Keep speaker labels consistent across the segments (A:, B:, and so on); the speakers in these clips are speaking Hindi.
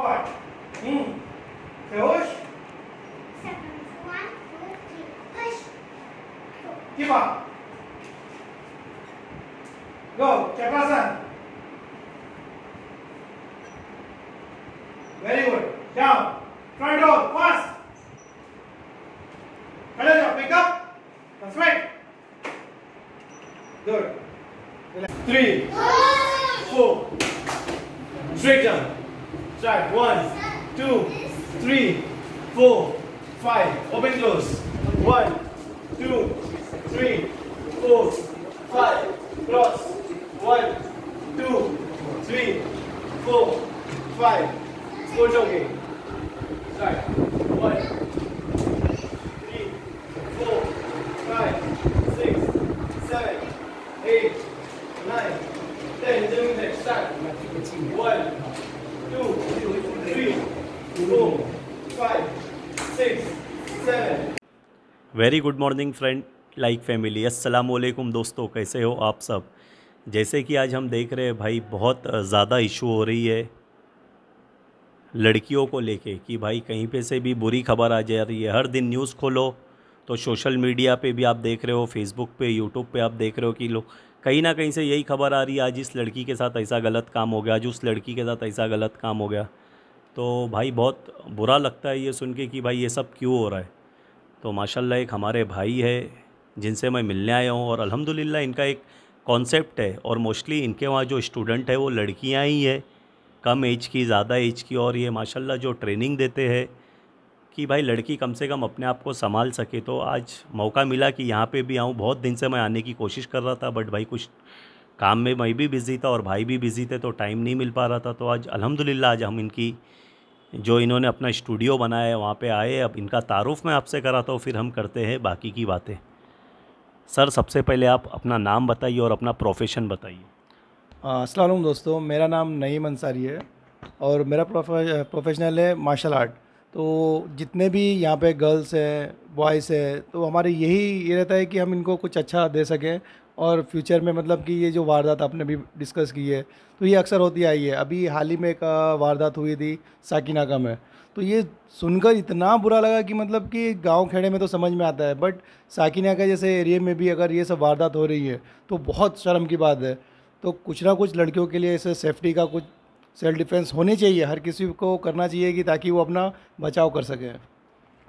A: forward. Say push.
B: 7, 1, 2, 3, push.
A: Keep up. Go. Chakrasan. Very good. Down. Front row. Fast. Pick up. Come straight. Good. 3, 4. Straight down. Start. 1, 2, 3, 4, 5. Open close. 1, 2, 3, 4, 5. Cross. 1, 2, 3, 4, 5. Squats okay. Start. 1, 3, 4, 5, 6, 7, 8, 9, 10. Doing that. Start. 1, 2, 3, 4, 5, 6, 7.
C: Very good morning friend like family. अस्सलाम वालेकुम दोस्तों, कैसे हो आप सब। जैसे कि आज हम देख रहे हैं भाई बहुत ज़्यादा इशू हो रही है लड़कियों को लेके कि भाई कहीं पे से भी बुरी खबर आ जा रही है। हर दिन न्यूज़ खोलो तो सोशल मीडिया पे भी आप देख रहे हो, फेसबुक पे, यूट्यूब पे आप देख रहे हो कि लोग कहीं ना कहीं से यही खबर आ रही है, आज इस लड़की के साथ ऐसा गलत काम हो गया, आज उस लड़की के साथ ऐसा गलत काम हो गया। तो भाई बहुत बुरा लगता है ये सुन के कि भाई ये सब क्यों हो रहा है। तो माशाल्लाह एक हमारे भाई है जिनसे मैं मिलने आया हूँ और अल्हम्दुलिल्लाह इनका एक कॉन्सेप्ट है और मोस्टली इनके वहाँ जो स्टूडेंट है वो लड़कियाँ ही है, कम एज की, ज़्यादा एज की। और ये माशाल्लाह जो ट्रेनिंग देते हैं कि भाई लड़की कम से कम अपने आप को संभाल सके। तो आज मौका मिला कि यहाँ पे भी आऊँ। बहुत दिन से मैं आने की कोशिश कर रहा था बट भाई कुछ काम में मैं भी बिज़ी था और भाई भी बिज़ी थे तो टाइम नहीं मिल पा रहा था। तो आज अल्हम्दुलिल्लाह आज हम इनकी जो इन्होंने अपना स्टूडियो बनाया है वहाँ पे आए। अब इनका तारुफ़ मैं आपसे कराता हूँ, फिर हम करते हैं बाकी की बातें। सर सबसे पहले आप अपना नाम बताइए और अपना प्रोफेशन बताइए।
D: अस्सलाम वालेकुम दोस्तों, मेरा नाम नईम अंसारी है और मेरा प्रोफेशनल है मार्शल आर्ट। तो जितने भी यहाँ पे गर्ल्स हैं, बॉयज़ है, तो हमारे ये रहता है कि हम इनको कुछ अच्छा दे सकें और फ्यूचर में मतलब कि ये जो वारदात आपने भी डिस्कस की है तो ये अक्सर होती आई है। अभी हाल ही में एक वारदात हुई थी साकिनाका में, तो ये सुनकर इतना बुरा लगा कि मतलब कि गांव खेड़े में तो समझ में आता है बट साकिनाका जैसे एरिया में भी अगर ये सब वारदात हो रही है तो बहुत शर्म की बात है। तो कुछ ना कुछ लड़कियों के लिए ऐसे सेफ्टी का कुछ सेल्फ डिफेंस होनी चाहिए, हर किसी को करना चाहिए कि ताकि वो अपना बचाव कर सके।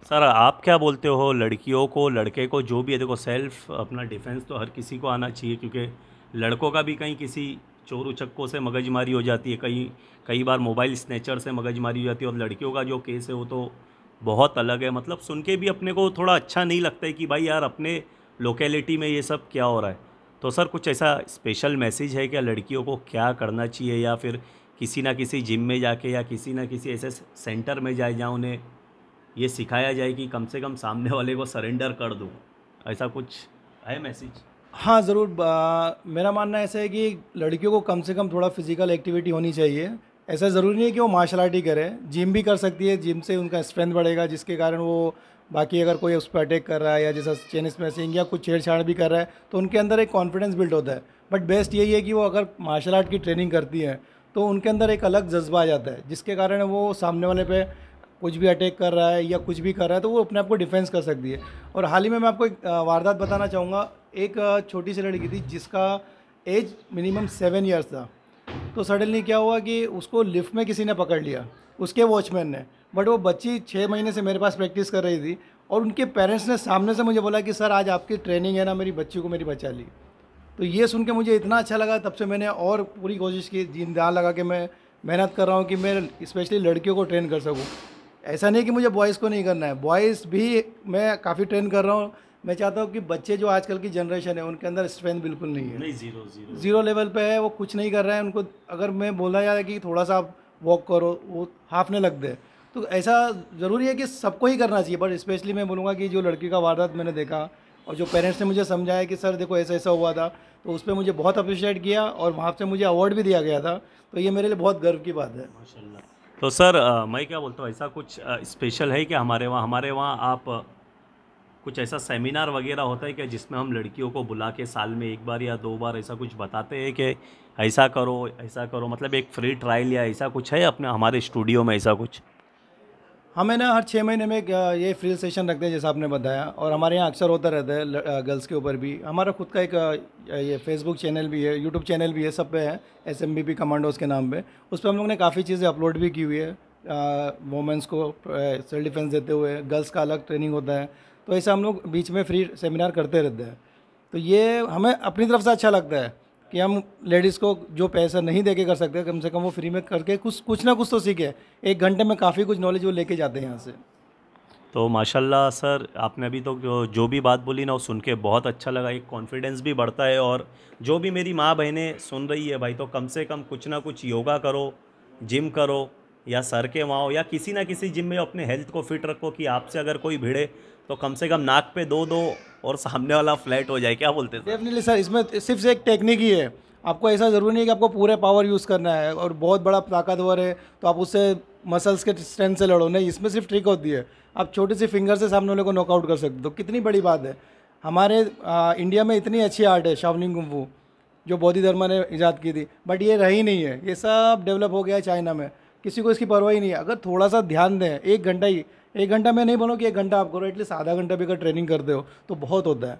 C: सर आप क्या बोलते हो, लड़कियों को, लड़के को, जो भी है, देखो सेल्फ अपना डिफेंस तो हर किसी को आना चाहिए क्योंकि लड़कों का भी कहीं किसी चोर उचक्कों से मगजमारी हो जाती है, कई बार मोबाइल स्नैचर से मगजमारी हो जाती है। और लड़कियों का जो केस है वो तो बहुत अलग है। मतलब सुन के भी अपने को थोड़ा अच्छा नहीं लगता है कि भाई यार अपने लोकेलिटी में ये सब क्या हो रहा है। तो सर कुछ ऐसा स्पेशल मैसेज है क्या लड़कियों को क्या करना चाहिए, या फिर किसी ना किसी जिम में जाके या किसी ना किसी ऐसे सेंटर में जाए जहाँ उन्हें ये सिखाया जाए कि कम से कम सामने वाले को सरेंडर कर दो, ऐसा कुछ है मैसेज?
D: हाँ ज़रूर, मेरा मानना ऐसा है कि लड़कियों को कम से कम थोड़ा फिजिकल एक्टिविटी होनी चाहिए। ऐसा ज़रूरी नहीं है कि वो मार्शल आर्ट ही करे, जिम भी कर सकती है। जिम से उनका स्ट्रेंथ बढ़ेगा जिसके कारण वो बाकी अगर कोई उस पर अटैक कर रहा है या जैसा चेन स्मैशिंग या कुछ छेड़छाड़ भी कर रहा है तो उनके अंदर एक कॉन्फिडेंस बिल्ड होता है। बट बेस्ट यही है कि वो अगर मार्शल आर्ट की ट्रेनिंग करती है तो उनके अंदर एक अलग जज्बा आ जाता है जिसके कारण वो सामने वाले पे कुछ भी अटैक कर रहा है या कुछ भी कर रहा है तो वो अपने आप को डिफेंस कर सकती है। और हाल ही में मैं आपको एक वारदात बताना चाहूँगा। एक छोटी सी लड़की थी जिसका एज मिनिमम 7 ईयर्स था। तो सडनली क्या हुआ कि उसको लिफ्ट में किसी ने पकड़ लिया, उसके वॉचमैन ने। बट वो बच्ची 6 महीने से मेरे पास प्रैक्टिस कर रही थी और उनके पेरेंट्स ने सामने से मुझे बोला कि सर आज आपकी ट्रेनिंग है ना, मेरी बच्ची को मेरी बचा ली। तो ये सुन के मुझे इतना अच्छा लगा, तब से मैंने और पूरी कोशिश की, जी ध्यान लगा कि मैं मेहनत कर रहा हूँ कि मैं स्पेशली लड़कियों को ट्रेन कर सकूँ। ऐसा नहीं कि मुझे बॉयज़ को नहीं करना है, बॉयज़ भी मैं काफ़ी ट्रेन कर रहा हूँ। मैं चाहता हूँ कि बच्चे जो आजकल की जनरेशन है उनके अंदर स्ट्रेंथ बिल्कुल नहीं है,
C: नहीं,
D: ज़ीरो लेवल पे है, वो कुछ नहीं कर रहे हैं। उनको अगर मैं बोला जाए कि थोड़ा सा आप वॉक करो, वो हाफने लग दे। तो ऐसा ज़रूरी है कि सबको ही करना चाहिए, बट स्पेशली मैं बोलूँगा कि जो लड़की का वारदात मैंने देखा और जो पेरेंट्स ने मुझे समझाया कि सर देखो ऐसा ऐसा हुआ था, तो उस पर मुझे बहुत अप्रिशिएट किया और वहाँ से मुझे अवार्ड भी दिया गया था। तो ये मेरे लिए बहुत गर्व की बात है।
C: माशाल्लाह। तो सर मैं क्या बोलता हूँ, ऐसा कुछ स्पेशल है कि हमारे वहाँ आप कुछ ऐसा सेमिनार वगैरह होता है क्या जिसमें हम लड़कियों को बुला के साल में 1 बार या 2 बार ऐसा कुछ बताते हैं कि ऐसा करो, मतलब एक फ्री ट्रायल या ऐसा कुछ है अपने हमारे स्टूडियो में ऐसा कुछ?
D: हमें ना हर 6 महीने में ये फ्री सेशन रखते हैं जैसा आपने बताया, और हमारे यहाँ अक्सर होता रहता है गर्ल्स के ऊपर भी। हमारा खुद का एक ये फेसबुक चैनल भी है, यूट्यूब चैनल भी है, सब पे है, SMBP कमांडोज के नाम पे। उस पर हम लोग ने काफ़ी चीज़ें अपलोड भी की हुई है, वुमेंस को सेल्फ डिफेंस देते हुए, गर्ल्स का अलग ट्रेनिंग होता है। तो ऐसा हम लोग बीच में फ्री सेमिनार करते रहते हैं। तो ये हमें अपनी तरफ से अच्छा लगता है कि हम लेडीज़ को जो पैसा नहीं दे के कर सकते, कम से कम वो फ्री में करके कुछ ना कुछ तो सीखे। 1 घंटे में काफ़ी कुछ नॉलेज वो लेके जाते हैं यहाँ से।
C: तो माशाल्लाह सर, आपने अभी तो जो भी बात बोली ना वो सुन के बहुत अच्छा लगा, एक कॉन्फिडेंस भी बढ़ता है। और जो भी मेरी माँ बहनें सुन रही है भाई, तो कम से कम कुछ ना कुछ योगा करो, जिम करो, या सर के वहाँ हो या किसी ना किसी जिम में अपने हेल्थ को फिट रखो कि आपसे अगर कोई भिड़े तो कम से कम नाक पे 2 और सामने वाला फ्लैट हो जाए। क्या बोलते हैं सर?
D: डेफिनेटली सर, इसमें सिर्फ एक टेक्निक ही है। आपको ऐसा ज़रूरी नहीं है कि आपको पूरे पावर यूज़ करना है और बहुत बड़ा ताकतवर है तो आप उससे मसल्स के स्ट्रेंथ से लड़ो, नहीं। इसमें सिर्फ ट्रिक होती है, आप छोटी सी फिंगर से सामने वाले को नॉकआउट कर सकते हो। कितनी बड़ी बात है। हमारे इंडिया में इतनी अच्छी आर्ट है शाओलिन कुंफू, जो बौद्ध धर्म ने ईजाद की थी, बट ये रही नहीं है। ये सब डेवलप हो गया है चाइना में, किसी को इसकी परवाह ही नहीं है। अगर थोड़ा सा ध्यान दें, 1 घंटा मैं नहीं बोलूँ कि 1 घंटा आप करो, एटलीस्ट आधा घंटा भी अगर ट्रेनिंग करते हो तो बहुत होता है।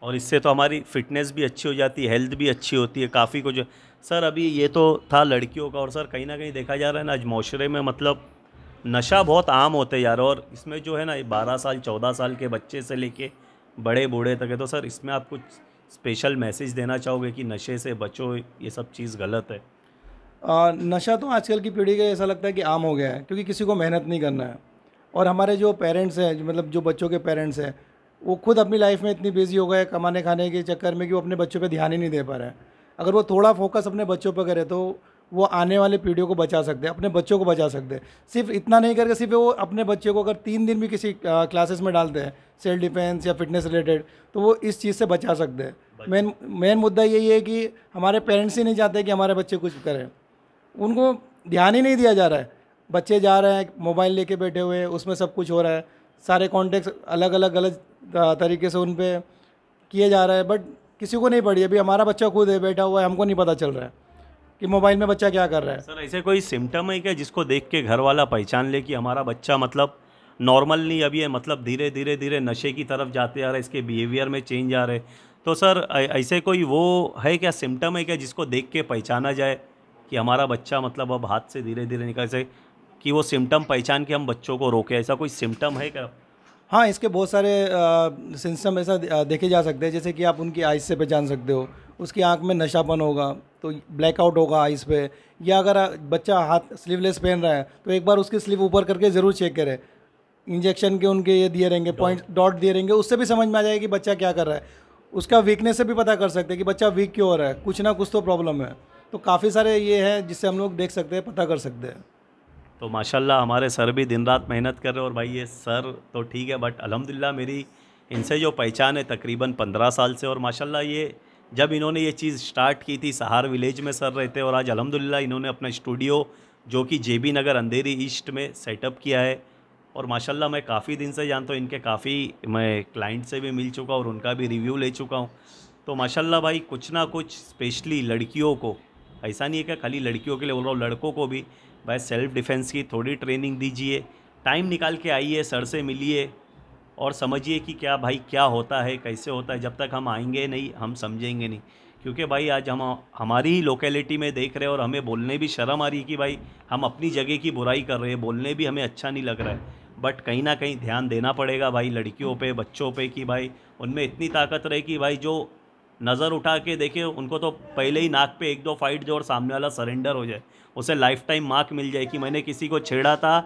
C: और इससे तो हमारी फिटनेस भी अच्छी हो जाती है, हेल्थ भी अच्छी होती है, काफ़ी कुछ। सर अभी ये तो था लड़कियों का, और सर कहीं ना कहीं देखा जा रहा है ना आज माशरे में, मतलब नशा बहुत आम होते जा रहा है। और इसमें जो है ना 12 साल 14 साल के बच्चे से लेके बड़े बूढ़े तक है। तो सर इसमें आप कुछ स्पेशल मैसेज देना चाहोगे कि नशे से बचो, ये सब चीज़ गलत है?
D: नशा तो आजकल की पीढ़ी का ऐसा लगता है कि आम हो गया है, क्योंकि किसी को मेहनत नहीं करना है। और हमारे जो पेरेंट्स हैं, मतलब जो बच्चों के पेरेंट्स हैं, वो खुद अपनी लाइफ में इतनी बिजी हो गए कमाने खाने के चक्कर में कि वो अपने बच्चों पे ध्यान ही नहीं दे पा रहे हैं। अगर वो थोड़ा फोकस अपने बच्चों पर करे तो वो आने वाले पीढ़ियों को बचा सकते हैं, अपने बच्चों को बचा सकते हैं। सिर्फ इतना नहीं करके सिर्फ वो अपने बच्चे को अगर 3 दिन भी किसी क्लासेस में डालते हैं सेल्फ डिफेंस या फिटनेस रिलेटेड, तो वो इस चीज़ से बचा सकते हैं। मेन मुद्दा यही है कि हमारे पेरेंट्स ही नहीं चाहते कि हमारे बच्चे कुछ करें, उनको ध्यान ही नहीं दिया जा रहा है। बच्चे जा रहे हैं मोबाइल लेके बैठे हुए, उसमें सब कुछ हो रहा है, सारे कॉन्टेक्ट अलग अलग गलत तरीके से उन पर किए जा रहा है, बट किसी को नहीं पड़ी। अभी हमारा बच्चा खुद है बैठा हुआ है, हमको नहीं पता चल रहा है कि मोबाइल में बच्चा क्या कर रहा है।
C: सर ऐसे कोई सिम्टम है क्या जिसको देख के घर वाला पहचान ले कि हमारा बच्चा मतलब नॉर्मल नहीं अभी है, मतलब धीरे धीरे नशे की तरफ जाते आ रहा है, इसके बिहेवियर में चेंज आ रहे? तो सर ऐसे कोई वो है क्या, सिम्टम है क्या जिसको देख के पहचाना जाए कि हमारा बच्चा मतलब अब हाथ से धीरे धीरे निकल से, कि वो सिम्टम पहचान के हम बच्चों को रोके, ऐसा कोई सिम्टम है क्या?
D: हाँ, इसके बहुत सारे सिम्टम ऐसा देखे जा सकते हैं, जैसे कि आप उनकी आइज़ से पहचान सकते हो। उसकी आंख में नशापन होगा तो ब्लैकआउट होगा आइज़ पे, या अगर बच्चा हाथ स्लीवलेस पहन रहा है तो एक बार उसकी स्लीव ऊपर करके ज़रूर चेक करें। इंजेक्शन के उनके ये दिए रहेंगे, पॉइंट डॉट दिए रहेंगे, उससे भी समझ में आ जाएगा कि बच्चा क्या कर रहा है। उसका वीकनेस से भी पता कर सकते हैं कि बच्चा वीक क्यों हो रहा है, कुछ ना कुछ तो प्रॉब्लम है। तो काफ़ी सारे ये है जिससे हम लोग देख सकते हैं, पता कर सकते हैं।
C: तो माशाल्लाह हमारे सर भी दिन रात मेहनत कर रहे हैं। और भाई ये सर तो ठीक है, बट अल्हम्दुलिल्लाह मेरी इनसे जो पहचान है तकरीबन 15 साल से, और माशाल्लाह ये जब इन्होंने ये चीज़ स्टार्ट की थी सहार विलेज में सर रहते, और आज अल्हम्दुलिल्लाह इन्होंने अपना स्टूडियो जो कि JB नगर अंधेरी ईस्ट में सेटअप किया है। और माशाल्लाह मैं काफ़ी दिन से जानता हूँ इनके, काफ़ी मैं क्लाइंट से भी मिल चुका और उनका भी रिव्यू ले चुका हूँ। तो माशाल्लाह भाई कुछ ना कुछ स्पेशली लड़कियों को, ऐसा नहीं है कि खाली लड़कियों के लिए बोल रहा हूँ, लड़कों को भी भाई सेल्फ़ डिफेंस की थोड़ी ट्रेनिंग दीजिए, टाइम निकाल के आइए, सर से मिलिए और समझिए कि क्या भाई क्या होता है, कैसे होता है। जब तक हम आएंगे नहीं हम समझेंगे नहीं, क्योंकि भाई आज हम हमारी ही लोकेलिटी में देख रहे हैं और हमें बोलने भी शर्म आ रही है कि भाई हम अपनी जगह की बुराई कर रहे हैं, बोलने भी हमें अच्छा नहीं लग रहा है। बट कहीं ना कहीं ध्यान देना पड़ेगा भाई लड़कियों पे, बच्चों पे, कि भाई उनमें इतनी ताकत रहे कि भाई जो नज़र उठा के देखे उनको तो पहले ही नाक पे 1-2 फाइट जो और सामने वाला सरेंडर हो जाए, उसे लाइफ टाइम मार्क मिल जाए कि मैंने किसी को छेड़ा था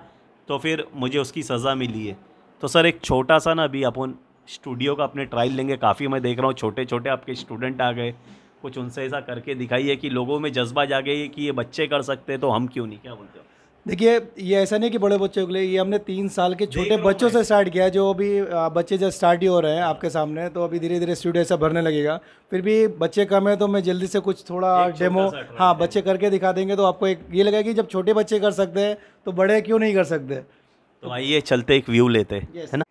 C: तो फिर मुझे उसकी सज़ा मिली है। तो सर एक छोटा सा ना अभी अपन स्टूडियो का अपने ट्रायल लेंगे, काफ़ी मैं देख रहा हूँ छोटे छोटे आपके स्टूडेंट आ गए, कुछ उनसे ऐसा करके दिखाइए कि लोगों में जज्बा जागे कि ये बच्चे कर सकते हैं तो हम क्यों नहीं, क्या बोलते हो?
D: देखिए, ये ऐसा नहीं कि बड़े बच्चों के लिए, ये हमने 3 साल के छोटे बच्चों से स्टार्ट किया है, जो अभी बच्चे जब स्टार्ट ही हो रहे हैं आपके सामने, तो अभी धीरे धीरे स्टूडियो ऐसा भरने लगेगा। फिर भी बच्चे कम है तो मैं जल्दी से कुछ थोड़ा डेमो बच्चे करके दिखा देंगे, तो आपको एक ये लगेगा कि जब छोटे बच्चे कर सकते हैं तो बड़े क्यों नहीं कर सकते।
C: तो आइए चलते एक व्यू लेते हैं, है ना।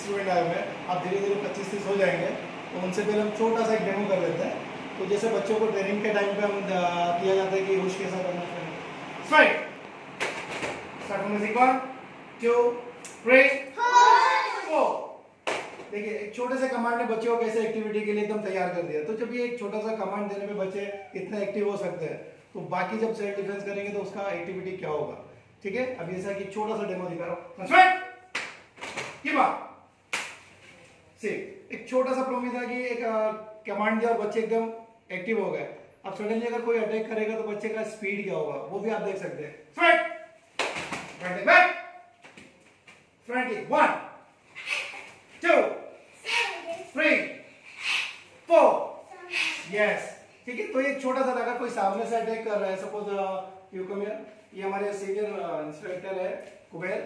D: स्टूडेंट आए हुए हैं, आप धीरे धीरे 25-30 हो जाएंगे। तो उनसे पहले हम छोटा सा एक डेमो कर लेते हैं। तो जैसे बच्चों को ट्रेनिंग के टाइम पे हम किया जाता है कि होश कैसा करना चाहिए। Strike start music 1 2 3 4। देखिए एक छोटे से कमांड ने बच्चों को कैसे एक्टिविटी के लिए एकदम तैयार कर दिया। तो जब ये एक छोटा सा कमांड देने पे बच्चे इतना एक्टिव हो सकते हैं, तो बाकी जब सेल्फ डिफेंस करेंगे तो उसका एक्टिविटी क्या होगा। ठीक है, अब जैसा कि छोटा सा डेमो दिखा रहा हूं। एक छोटा सा प्रॉब्लम था कि एक कमांड दिया और बच्चे एकदम एक्टिव हो गए। अब सडनली अगर कोई अटैक करेगा तो बच्चे का स्पीड क्या होगा वो भी आप देख सकते हैं। Front kick 1 2 3 4। यस, ठीक है। तो ये छोटा सा अगर कोई सामने से अटैक कर रहा है, सपोज यू कम हियर, ये हमारे सीनियर इंस्पेक्टर है कुबेर।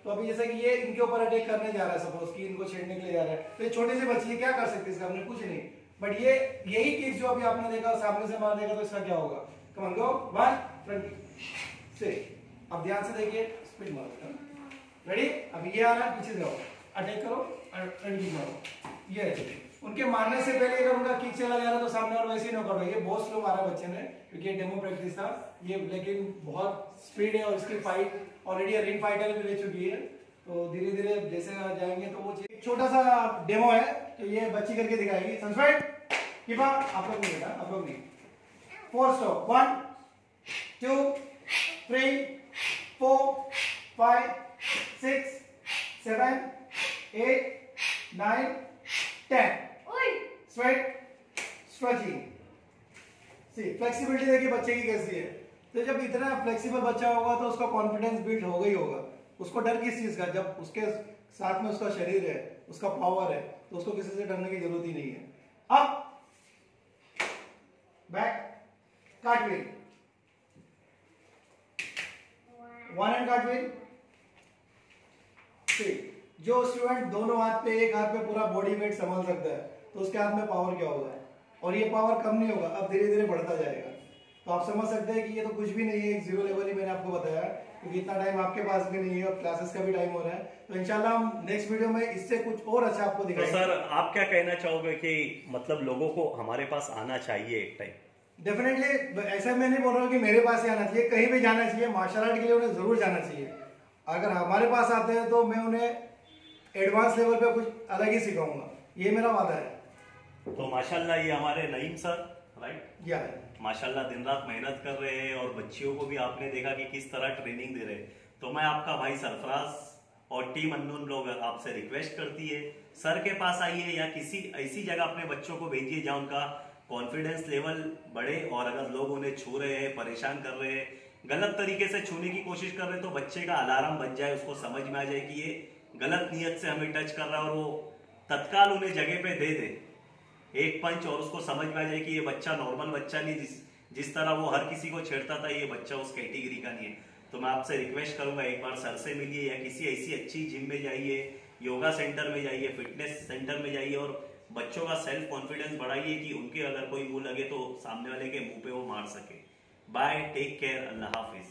D: तो अभी जैसे कि ये इनके ऊपर अटैक करने जा रहा है, सपोज कि इनको छेड़ने के लिए जा रहा है, तो ये छोटे से बच्चे क्या कर सकते हैं इसका हमने कुछ नहीं। बट ये यही किक जो अभी आपने देखा सामने से मार देगा तो इसका क्या होगा। Come on go 1 front kick से। अब ध्यान से देखिए, स्पीड मारो। रेडी, अब ये आ रहा है, पीछे जाओ, अटैक करो और फ्रंट किक मारो। ये उनके मारने से पहले अगर उनका किक चला जा रहा तो सामने और वैसे ही नॉकआउट हो। ये बहुत स्लो मारा बच्चे ने क्योंकि ये डेमो प्रैक्टिस था ये, लेकिन बहुत स्पीड है और इसकी फाइट ऑलरेडी रिंग फाइटर भी ले चुकी है। तो धीरे धीरे जैसे जाएंगे तो वो छोटा सा डेमो है, तो ये बच्ची करके दिखाएगी। सनस्ट्राइक कीप अप, आप लोग नहीं बेटा, आप लोग नहीं। 4 stop 1 2 3 4 5 6 7 8 9 10। Strike stretching. See flexibility देखिए बच्चे की कैसी है। तो जब इतना फ्लेक्सिबल बच्चा होगा तो उसका कॉन्फिडेंस बिल्ड होगा ही होगा। उसको डर किस चीज का, जब उसके साथ में उसका शरीर है, उसका पावर है, तो उसको किसी से डरने की जरूरत ही नहीं है। Up back cartwheel 1 hand cartwheel. जो स्टूडेंट दोनों हाथ पे, एक हाथ पे पूरा बॉडी वेट संभाल सकता है तो उसके हाथ में पावर क्या होगा, और ये पावर कम नहीं होगा, अब धीरे धीरे बढ़ता जाएगा। तो आप समझ सकते हैं कि ये तो कुछ भी नहीं है, एक जीरो लेवल ही मैंने आपको बताया, क्योंकि इतना टाइम आपके पास भी नहीं है और क्लासेस का भी टाइम हो रहा है। तो इंशाल्लाह हम नेक्स्ट वीडियो में इससे कुछ और अच्छा आपको दिखाएंगे।
C: तो सर आप क्या कहना चाहोगे कि मतलब लोगों को हमारे पास आना चाहिए एक टाइम?
D: डेफिनेटली, ऐसा मैं नहीं बोल रहा हूँ कि मेरे पास ही आना चाहिए, कहीं भी जाना चाहिए। मार्शल आर्ट के लिए उन्हें जरूर जाना चाहिए। अगर हमारे पास आते हैं तो मैं उन्हें एडवांस लेवल पे कुछ अलग ही सिखाऊंगा, ये मेरा वादा है।
C: तो माशाल्लाह ये हमारे नईम सर राइट,
D: या
C: माशाल्लाह दिन रात मेहनत कर रहे हैं और बच्चियों को भी आपने देखा कि किस तरह ट्रेनिंग दे रहे हैं। तो मैं आपका भाई सरफराज और टीम अननोन लोग आपसे रिक्वेस्ट करती है, सर के पास आइए या किसी ऐसी जगह अपने बच्चों को भेजिए जहाँ उनका कॉन्फिडेंस लेवल बढ़े। और अगर लोग उन्हें छू रहे हैं, परेशान कर रहे हैं, गलत तरीके से छूने की कोशिश कर रहे हैं, तो बच्चे का अलार्म बज जाए, उसको समझ में आ जाए कि ये गलत नियत से हमें टच कर रहा है, और वो तत्काल उन्हें जगह पे दे दे एक पंच, और उसको समझ में आ जाए कि ये बच्चा नॉर्मल बच्चा नहीं, जिस तरह वो हर किसी को छेड़ता था, ये बच्चा उस कैटेगरी का नहीं है। तो मैं आपसे रिक्वेस्ट करूंगा एक बार सर से मिलिए या किसी ऐसी अच्छी जिम में जाइए, योगा सेंटर में जाइए, फिटनेस सेंटर में जाइए और बच्चों का सेल्फ कॉन्फिडेंस बढ़ाइए कि उनके अगर कोई मुंह लगे तो सामने वाले के मुंह पे वो मार सके। बाय, टेक केयर, अल्लाह हाफिज।